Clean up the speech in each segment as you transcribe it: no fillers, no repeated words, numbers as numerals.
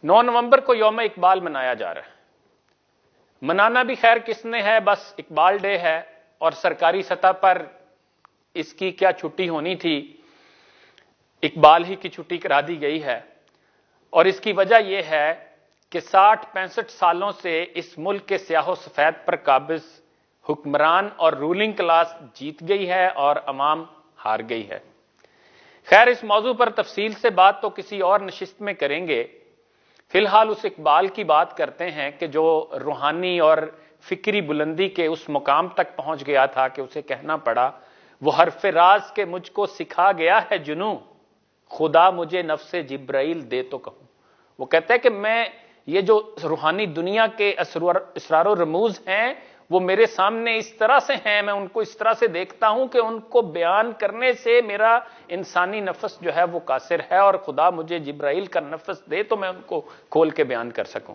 9 نومبر کو یوم اقبال منایا جا رہا ہے۔ منانا بھی خیر کس نے ہے، بس اقبال ڈے ہے، اور سرکاری سطح پر اس کی کیا چھٹی ہونی تھی، اقبال ہی کی چھٹی کرا دی گئی ہے۔ اور اس کی وجہ یہ ہے کہ 60-65 سالوں سے اس ملک کے سیاہ و سفید پر قابض حکمران اور رولنگ کلاس جیت گئی ہے اور عوام ہار گئی ہے۔ خیر اس موضوع پر تفصیل سے بات تو کسی اور نشست میں کریں گے، فی الحال اس اقبال کی بات کرتے ہیں کہ جو روحانی اور فکری بلندی کے اس مقام تک پہنچ گیا تھا کہ اسے کہنا پڑا، وہ حرف راز کے مجھ کو سکھا گیا ہے جنوں، خدا مجھے نفس جبرائیل دے تو کہوں۔ وہ کہتا ہے کہ میں یہ جو روحانی دنیا کے اسرار و رموز ہیں وہ میرے سامنے اس طرح سے ہیں، میں ان کو اس طرح سے دیکھتا ہوں کہ ان کو بیان کرنے سے میرا انسانی نفس جو ہے وہ قاصر ہے، اور خدا مجھے جبرائیل کا نفس دے تو میں ان کو کھول کے بیان کر سکوں۔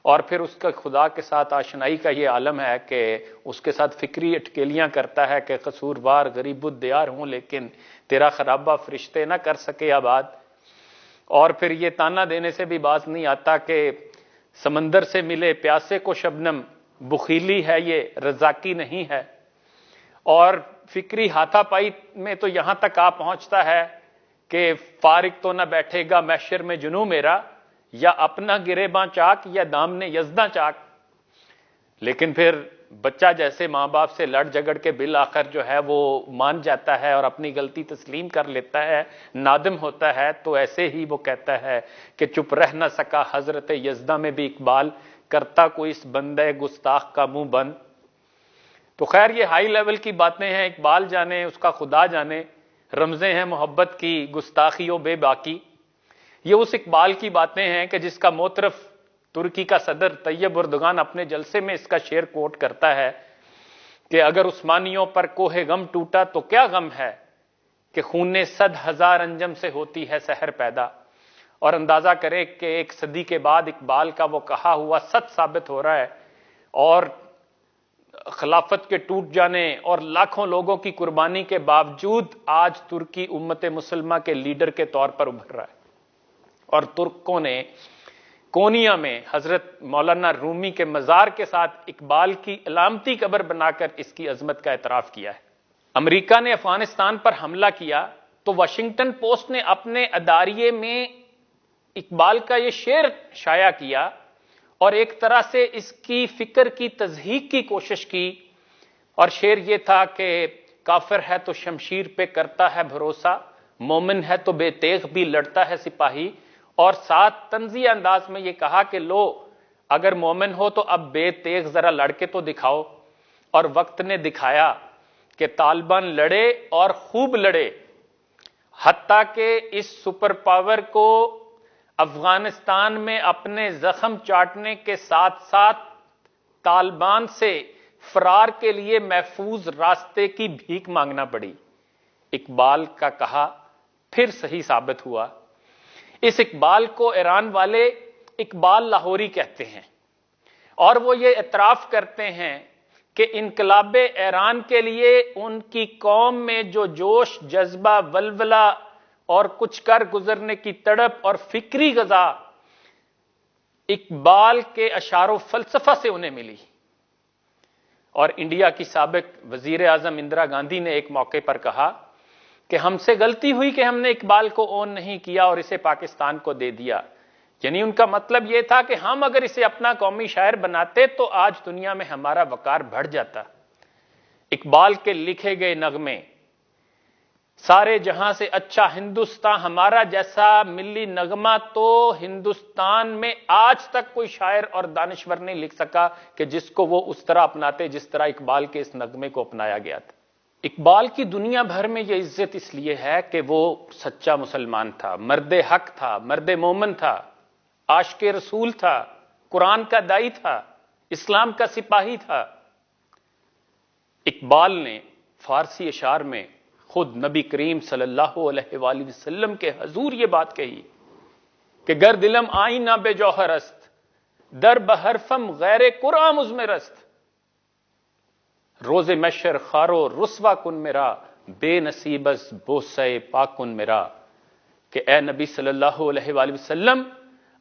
اور پھر اس کا خدا کے ساتھ آشنائی کا یہ عالم ہے کہ اس کے ساتھ فکری اٹکیلیاں کرتا ہے کہ قصوروار غریب الدیار ہوں لیکن تیرا خرابہ فرشتے نہ کر سکے آباد۔ اور پھر یہ تانا دینے سے بھی باز نہیں آتا کہ سمندر سے ملے پیاسے کو شبنم، بخیلی ہے یہ رزاقی نہیں ہے۔ اور فکری ہاتھا پائی میں تو یہاں تک آ پہنچتا ہے کہ فارغ تو نہ بیٹھے گا محشر میں جنوں میرا، یا اپنا گریباں چاک یا دامن یزداں چاک۔ لیکن پھر بچہ جیسے ماں باپ سے لڑ جھگڑ کے بالآخر جو ہے وہ مان جاتا ہے اور اپنی غلطی تسلیم کر لیتا ہے، نادم ہوتا ہے، تو ایسے ہی وہ کہتا ہے کہ چپ رہ نہ سکا حضرت یزداں میں بھی اقبال، کرتا کوئی اس بندے گستاخ کا منہ بند۔ تو خیر یہ ہائی لیول کی باتیں ہیں، اقبال جانے اس کا خدا جانے، رمزیں ہیں محبت کی گستاخی و بے باکی۔ یہ اس اقبال کی باتیں ہیں کہ جس کا موترف ترکی کا صدر طیب اردگان اپنے جلسے میں اس کا شعر کوٹ کرتا ہے کہ اگر عثمانیوں پر کوہ غم ٹوٹا تو کیا غم ہے کہ خون 100,000 انجم سے ہوتی ہے سحر پیدا۔ اور اندازہ کرے کہ 1 صدی کے بعد اقبال کا وہ کہا ہوا سچ ثابت ہو رہا ہے، اور خلافت کے ٹوٹ جانے اور لاکھوں لوگوں کی قربانی کے باوجود آج ترکی امت مسلمہ کے لیڈر کے طور پر ابھر رہا ہے۔ اور ترکوں نے کونیا میں حضرت مولانا رومی کے مزار کے ساتھ اقبال کی علامتی قبر بنا کر اس کی عظمت کا اعتراف کیا ہے۔ امریکہ نے افغانستان پر حملہ کیا تو واشنگٹن پوسٹ نے اپنے اداریے میں اقبال کا یہ شعر شائع کیا اور ایک طرح سے اس کی فکر کی تضحیق کی کوشش کی، اور شعر یہ تھا کہ کافر ہے تو شمشیر پہ کرتا ہے بھروسہ، مومن ہے تو بے تیغ بھی لڑتا ہے سپاہی۔ اور ساتھ طنزیہ انداز میں یہ کہا کہ لو اگر مومن ہو تو اب بے تیغ ذرا لڑ کے تو دکھاؤ۔ اور وقت نے دکھایا کہ طالبان لڑے اور خوب لڑے، حتیٰ کہ اس سپر پاور کو افغانستان میں اپنے زخم چاٹنے کے ساتھ ساتھ طالبان سے فرار کے لیے محفوظ راستے کی بھیک مانگنا پڑی۔ اقبال کا کہا پھر صحیح ثابت ہوا۔ اس اقبال کو ایران والے اقبال لاہوری کہتے ہیں، اور وہ یہ اعتراف کرتے ہیں کہ انقلاب ایران کے لیے ان کی قوم میں جو جوش، جذبہ، ولولہ اور کچھ کر گزرنے کی تڑپ اور فکری غذا اقبال کے اشعار و فلسفہ سے انہیں ملی۔ اور انڈیا کی سابق وزیر اعظم اندرا گاندھی نے ایک موقع پر کہا کہ ہم سے غلطی ہوئی کہ ہم نے اقبال کو اون نہیں کیا اور اسے پاکستان کو دے دیا۔ یعنی ان کا مطلب یہ تھا کہ ہم اگر اسے اپنا قومی شاعر بناتے تو آج دنیا میں ہمارا وقار بڑھ جاتا۔ اقبال کے لکھے گئے نغمے سارے جہاں سے اچھا ہندوستان ہمارا جیسا ملی نغمہ تو ہندوستان میں آج تک کوئی شاعر اور دانشور نہیں لکھ سکا کہ جس کو وہ اس طرح اپناتے جس طرح اقبال کے اس نغمے کو اپنایا گیا تھا۔ اقبال کی دنیا بھر میں یہ عزت اس لیے ہے کہ وہ سچا مسلمان تھا، مرد حق تھا، مرد مومن تھا، عاشق رسول تھا، قرآن کا دائی تھا، اسلام کا سپاہی تھا۔ اقبال نے فارسی اشعار میں خود نبی کریم صلی اللہ علیہ وآلہ وسلم کے حضور یہ بات کہی کہ گر دلم آئینہ بے جوہر است، در بحرفم غیر قرآن مزمر است، روز محشر خارو رسوا کن میرا، بے نصیبس بوسے پاکن میرا۔ کہ اے نبی صلی اللہ علیہ وآلہ وسلم،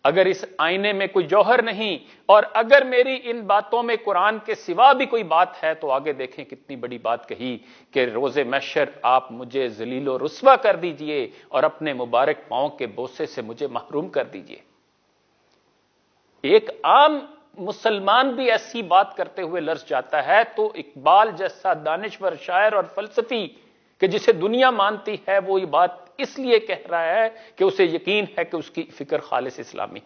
اگر اس آئینے میں کوئی جوہر نہیں اور اگر میری ان باتوں میں قرآن کے سوا بھی کوئی بات ہے تو آگے دیکھیں کتنی بڑی بات کہی کہ روز محشر آپ مجھے ذلیل و رسوا کر دیجئے اور اپنے مبارک پاؤں کے بوسے سے مجھے محروم کر دیجئے۔ ایک عام مسلمان بھی ایسی بات کرتے ہوئے لرز جاتا ہے تو اقبال جیسا دانشور شاعر اور فلسفی کہ جسے دنیا مانتی ہے وہ یہ بات اس لیے کہہ رہا ہے کہ اسے یقین ہے کہ اس کی فکر خالص اسلامی